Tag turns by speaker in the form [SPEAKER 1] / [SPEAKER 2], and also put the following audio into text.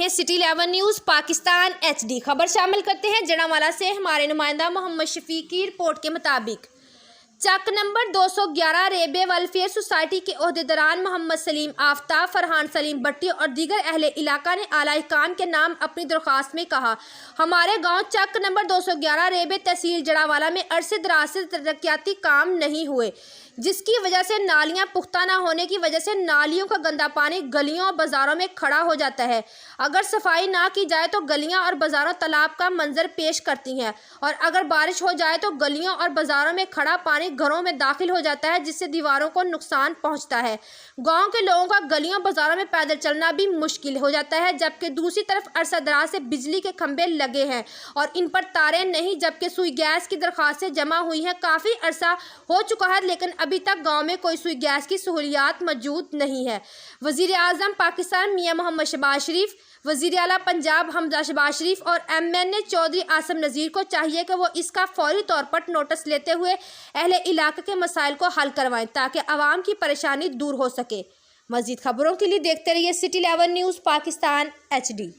[SPEAKER 1] रहिए city 11 news Pakistan HD। खबर शामिल करते हैं जड़ावाला से। हमारे नुमाइंदा मोहम्मद शफीक की रिपोर्ट के मुताबिक चक नंबर 211 रेबे वेलफेयर सोसाइटी के ओहदेदारान मोहम्मद सलीम आफ्ताब, फरहान सलीम भट्टी और दीगर अहले इलाका ने आला हिकाम के नाम अपनी दरख्वास्त में कहा, हमारे गांव चक नंबर 211 रेबे तहसील जड़ावाला में अरसे दराज से तरक्याती काम नहीं हुए, जिसकी वजह से नालियां पुख्ता न होने की वजह से नालियों का गंदा पानी गलियों और बाज़ारों में खड़ा हो जाता है। अगर सफाई ना की जाए तो गलियां और बाज़ारों तालाब का मंजर पेश करती हैं, और अगर बारिश हो जाए तो गलियों और बाज़ारों में खड़ा पानी घरों में दाखिल हो जाता है, जिससे दीवारों को नुकसान पहुंचता है। गांव के लोगों का गलियों बाज़ारों में पैदल चलना भी मुश्किल हो जाता है, जबकि दूसरी तरफ अरसा दराज से बिजली के खंभे लगे हैं और इन पर तारें नहीं, जबकि सुई गैस की दरख्वास्तें जमा हुई हैं। काफ़ी अरसा हो चुका है, लेकिन अभी तक गांव में कोई सुई गैस की सहूलियात मौजूद नहीं है। वज़ीर आज़म पाकिस्तान मियां मोहम्मद शहबाज शरीफ, वज़ीर आला पंजाब हमजा शहबाज शरीफ और MNA चौधरी आसिम नज़ीर को चाहिए कि वो इसका फौरी तौर पर नोटिस लेते हुए अहले इलाके के मसाइल को हल करवाएं, ताकि आवाम की परेशानी दूर हो सके। मज़ीद खबरों के लिए देखते रहिए सिटी 11 न्यूज़ पाकिस्तान HD।